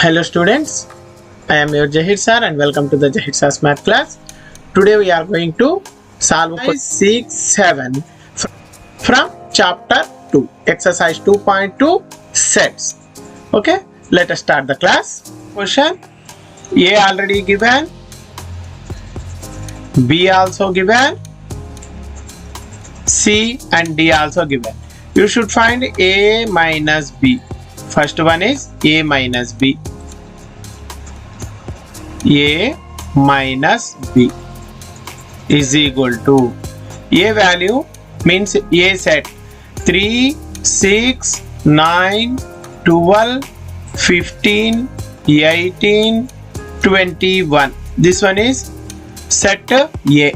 Hello students, I am your Jaheer Sir and welcome to the Jaheer Sir's math class. Today we are going to solve 6, 7 from chapter 2, exercise 2.2 sets. Okay, let us start the class. Question A already given, B also given, C and D also given. You should find A minus B. First one is A minus B. A minus B is equal to A value means A set 3, 6, 9, 12, 15, 18, 21. This one is set A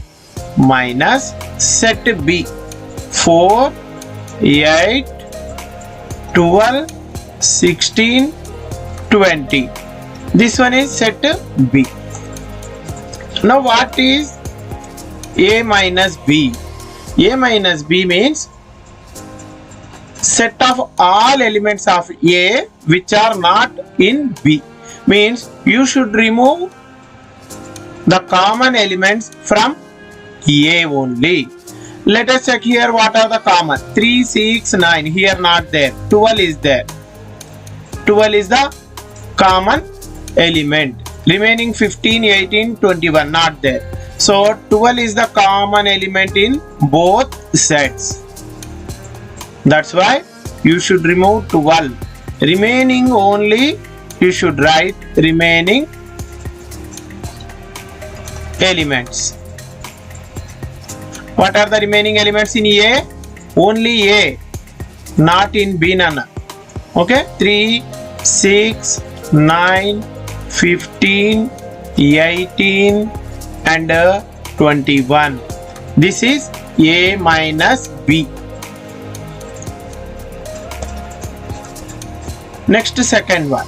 minus set B 4, 8, 12, 16, 20. This one is set B. Now what is A minus B? A minus B means set of all elements of A which are not in B. Means you should remove the common elements from A only. Let us check here what are the common. 3, 6, 9 here not there. 12 is there. 12 is the common element. Remaining 15, 18, 21 not there. So 12 is the common element in both sets. That's why you should remove 12. Remaining only you should write remaining elements. What are the remaining elements in A? Only A, not in B none. Okay, 3, 6, 9, 15, 18 and 21. This is A minus B. Next second one.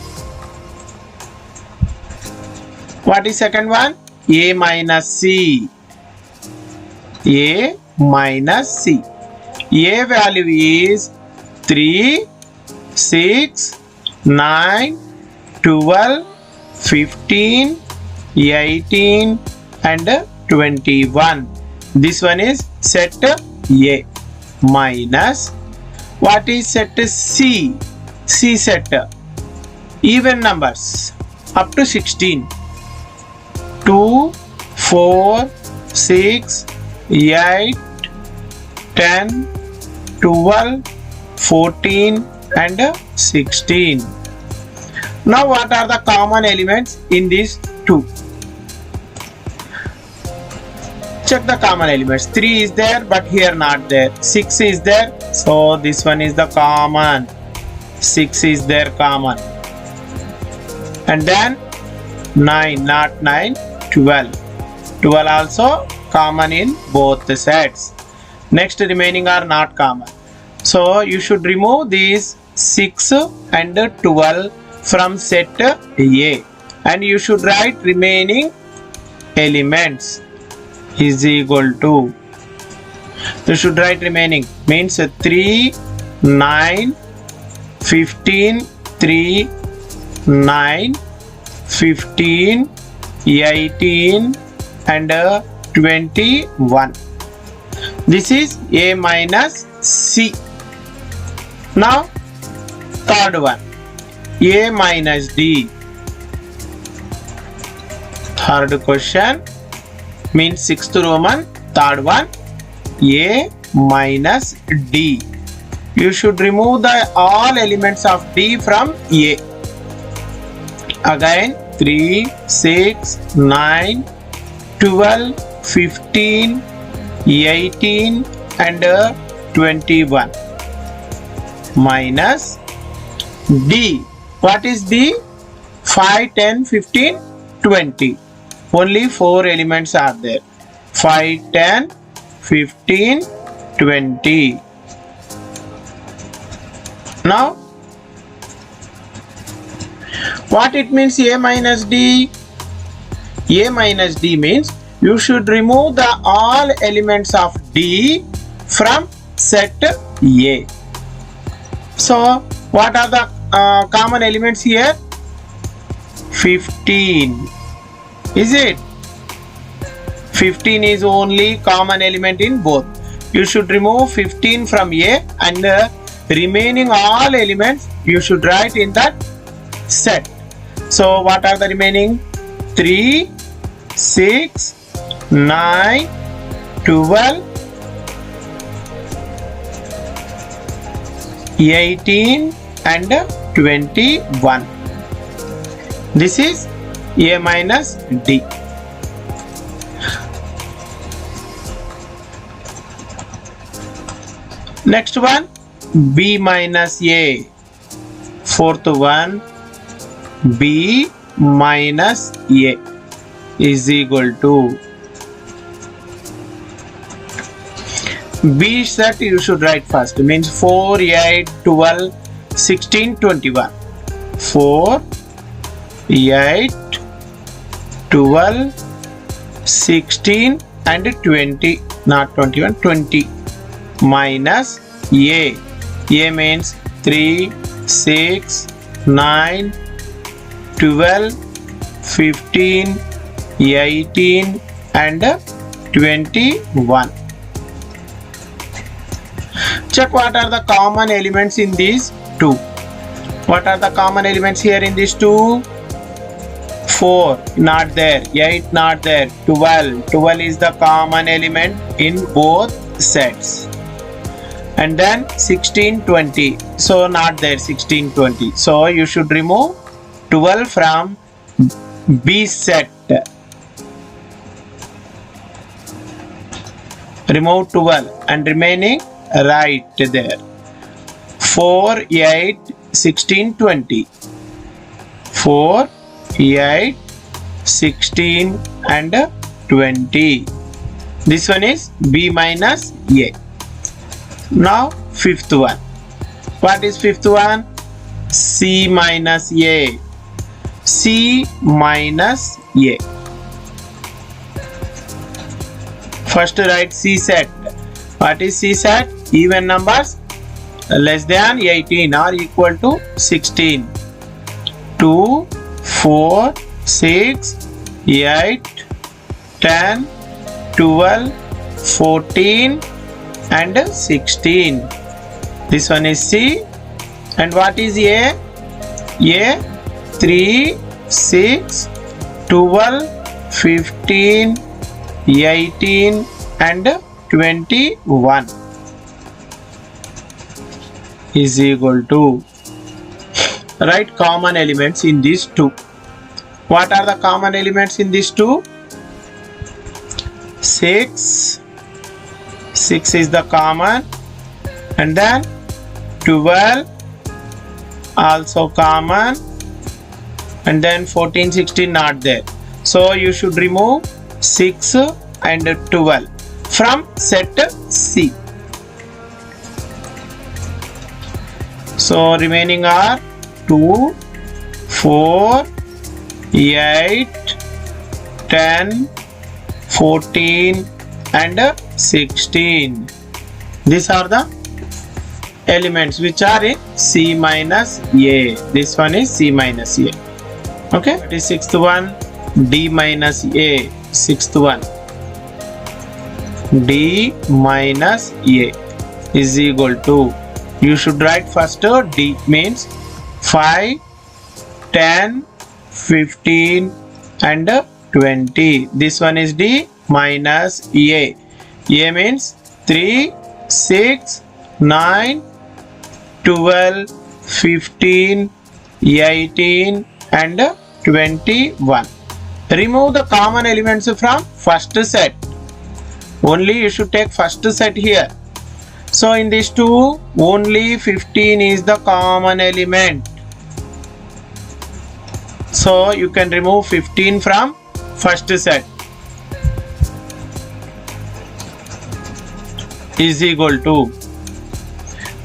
What is second one? A minus C. A minus C. A value is 3, 6, 9, 12, 15, 18 and 21. This one is set A minus. What is set C? C set even numbers up to 16. 2, 4, 6, 8, 10, 12, 14 and 16. Now what are the common elements in these two? Check the common elements. 3 is there but here not there. 6 is there, so this one is the common. 6 is there common. And then 9 not 9, 12. 12 also common in both the sets. Next remaining are not common. So you should remove these 6 and 12 from set A and you should write remaining elements is equal to, you should write remaining means 3, 9, 15, 3, 9, 15, 18 and 21. This is A minus C. Now third one, A minus D. Third question means 6th Roman, third one, A minus D. You should remove the all elements of D from A. Again 3, 6, 9, 12, 15, 18 and 21 minus D. What is D? 5, 10, 15, 20. Only 4 elements are there. 5, 10, 15, 20. Now what it means A minus D? A minus D means you should remove the all elements of D from set A. So what are the common elements here? 15. Is it? 15 is only common element in both. You should remove 15 from A and remaining all elements you should write in that set. So what are the remaining? 3, 6, 9, 12, 18 and 21. This is A minus D. Next one, B minus A. Fourth one, B minus A is equal to B set you should write first, means 4, 8, 12, 16, 21. 4, 8, 12, 16 and 20, not 21, 20 minus A. A means 3, 6, 9, 12, 15, 18 and 21. Check what are the common elements in these two. What are the common elements here in these two? 4 not there, 8 not there, 12. 12 is the common element in both sets. And then 16, 20. So not there, 16, 20. So you should remove 12 from B set. Remove 12 and remaining right there. 4, 8, 16, 20. 4, 8, 16 and 20. This one is B minus A. Now fifth one. What is fifth one? C minus A. C minus A. First write C set. What is C set? Even numbers less than 18 or equal to 16. 2, 4, 6, 8, 10, 12, 14 and 16. This one is C. And what is A? A 3, 6, 12, 15, 18 and 21 is equal to. Write common elements in these two. What are the common elements in these two? 6. 6 is the common. And then 12 also common. And then 14, 16 not there. So you should remove 6 and 12 from set C. So remaining are 2, 4, 8, 10, 14 and 16. These are the elements which are in C minus A. This one is C minus A. Okay. That is sixth one, D minus A. Sixth one, D minus A is equal to. You should write first D means 5, 10, 15 and 20. This one is D minus A. A means 3, 6, 9, 12, 15, 18 and 21. Remove the common elements from first set. Only you should take first set here. So in these two, only 15 is the common element. So you can remove 15 from first set. Is equal to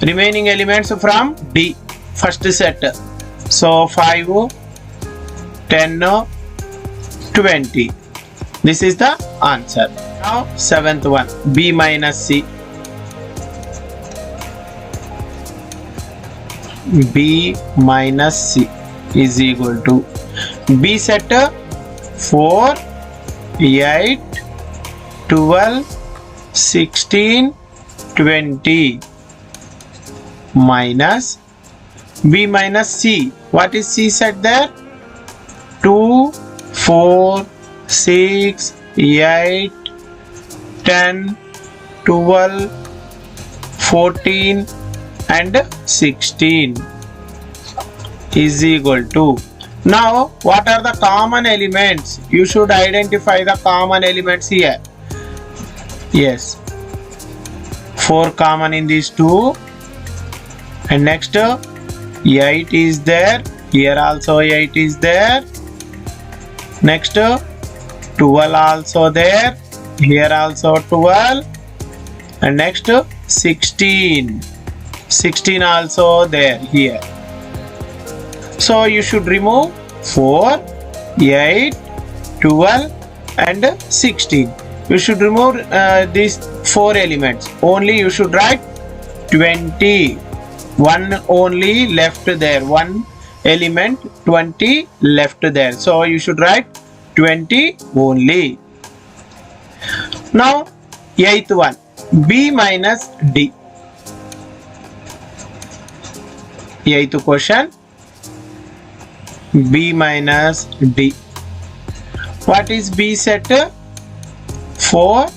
remaining elements from D first set. So 5, 10, 20. This is the answer. Now seventh one, B minus C. B minus C is equal to. B set 4, 8, 12, 16, 20 minus B minus C. What is C set there? 2, 4, 6, 8, 10, 12, 14 and 16 is equal to. Now what are the common elements? You should identify the common elements here. Yes, 4 common in these two, and next 8 is there. Here also 8 is there. Next 12 also there. Here also 12, and next 16 also there here. So you should remove 4, 8, 12 and 16. You should remove these 4 elements. Only you should write 20. One only left there. One element 20 left there. So you should write 20 only. Now 8th one, B minus D. 8th question, B minus D. What is B set? 4,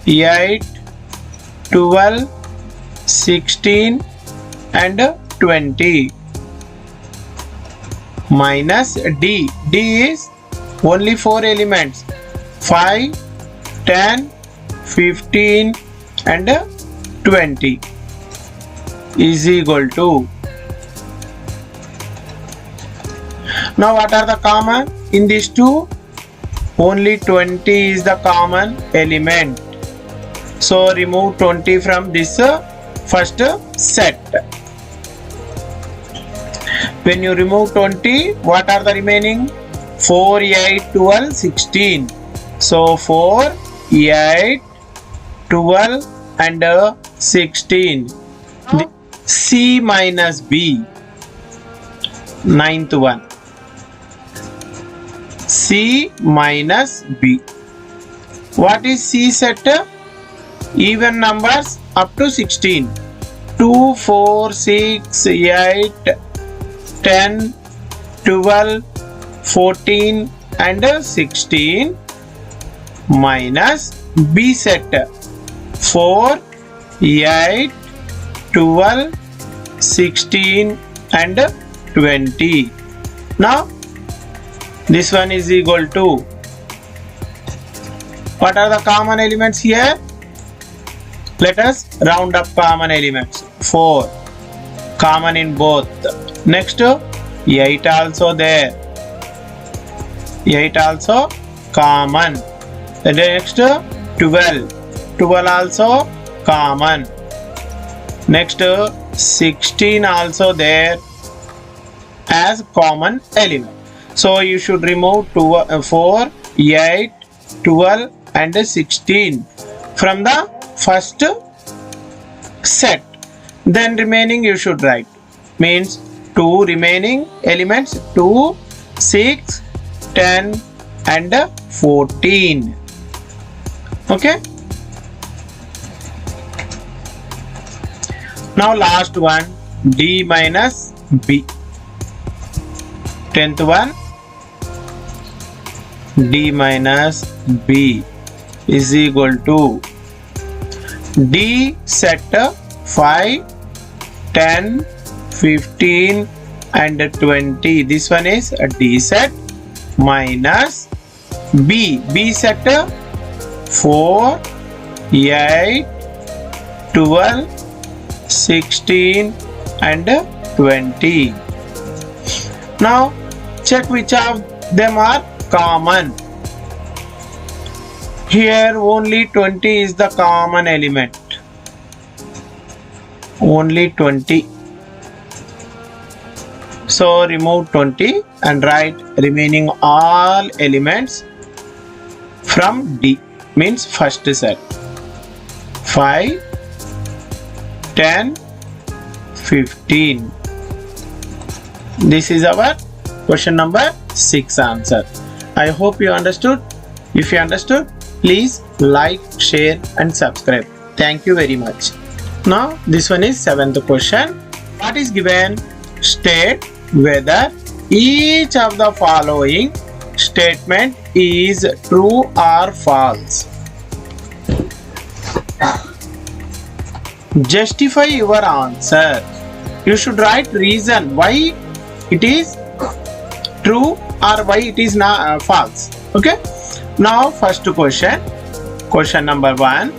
8, 12, 16 and 20 minus D. D is only 4 elements, 5, 10, 15 and 20 is equal to. Now what are the common in these two? Only 20 is the common element. So remove 20 from this first set. When you remove 20, what are the remaining? 4, 8, 12, 16. So 4, 8, 12 and 16. C minus B. 9th one. C minus B. What is C set? Even numbers up to 16. 2, 4, 6, 8, 10, 12, 14 and 16 minus B set 4, 8, 12, 16 and 20. Now this one is equal to. What are the common elements here? Let us round up common elements. 4 common in both. Next 8 also there. 8 also common. The next 12. 12 also common. Next 16 also there as common element. So you should remove 4, 8, 12 and 16 from the first set. Then remaining you should write. Means 2 remaining elements, 2, 6, 10 and 14. Okay. Now last one, D minus B. 10th one, D minus B is equal to. D set 5, 10, 15 and 20. This one is a D set minus B. B set 4, 8, 12, 16 and 20. Now check which of them are common. Here only 20 is the common element. Only 20. So remove 20 and write remaining all elements from D. Means first set. 5, 10, 15. This is our question number 6 answer. I hope you understood. If you understood, please like, share and subscribe. Thank you very much. Now this one is 7th question. What is given? State whether each of the following statement is true or false. Justify your answer. You should write reason why it is true or why it is not false. Okay. Now first question. Question number 1.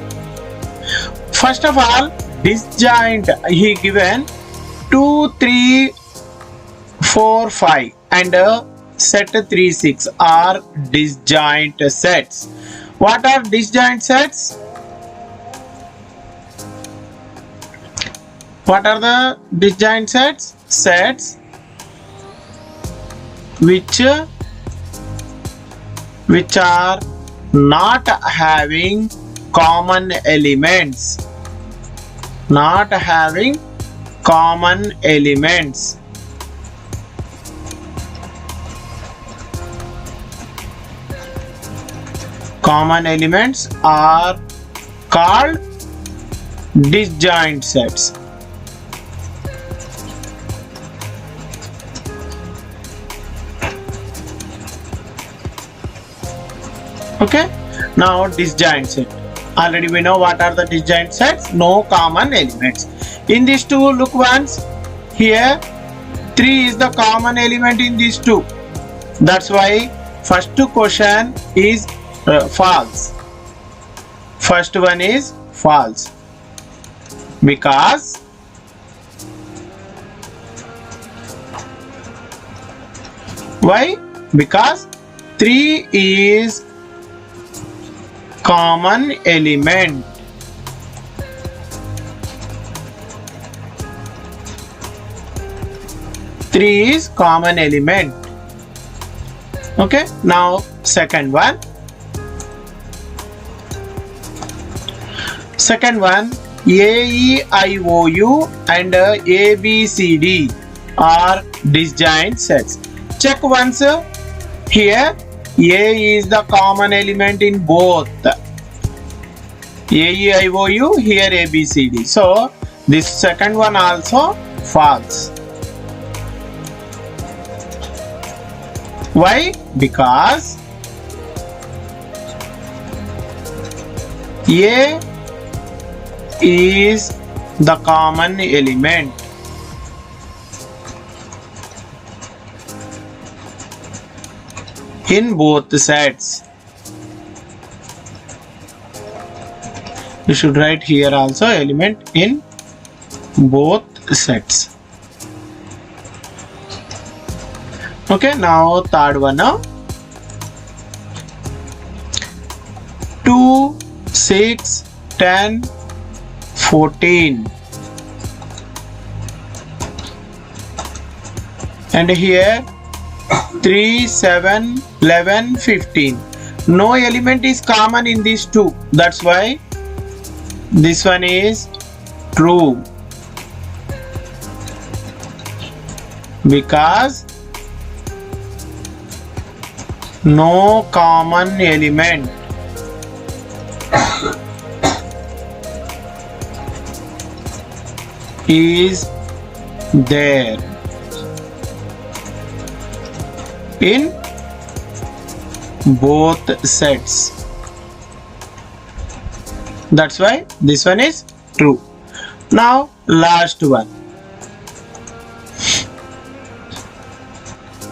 First of all, disjoint. He given 2, 3, 4, 5 and set 3, 6 are disjoint sets. What are disjoint sets? What are the disjoint sets? Sets which are not having common elements. Not having common elements. Common elements are called disjoint sets. Okay. Now disjoint set. Already we know what are the disjoint sets. No common elements. In these two, look once. Here 3 is the common element in these two. That's why first question is false. First one is false. Because why? Because 3 is common element. Three is common element. Okay. Now second one. Second one, A, E, I, O, U and A, B, C, D are disjoint sets. Check once. Here A is the common element in both. A, E, I, O, U, here A, B, C, D. So this second one also false. Why? Because A is the common element. In both sets. You should write here also element in both sets. Okay, now third one. 2, 6, 10, 14. And here 3, 7, 11, 15. No element is common in these two. That's why this one is true. Because no common element is there in both sets. That's why this one is true. Now last one.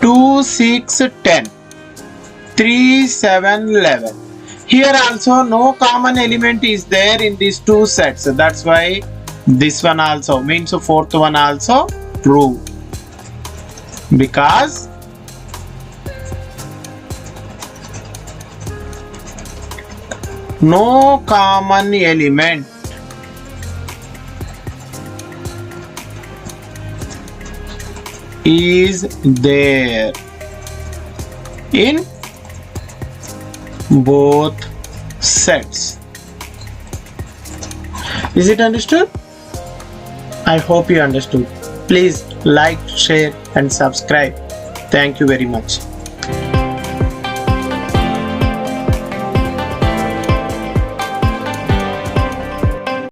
2, 6, 10. 3, 7, 11. Here also no common element is there in these two sets. That's why this one also means fourth one also true. Because no common element is there in both sets. Is it understood? I hope you understood. Please like, share and subscribe. Thank you very much.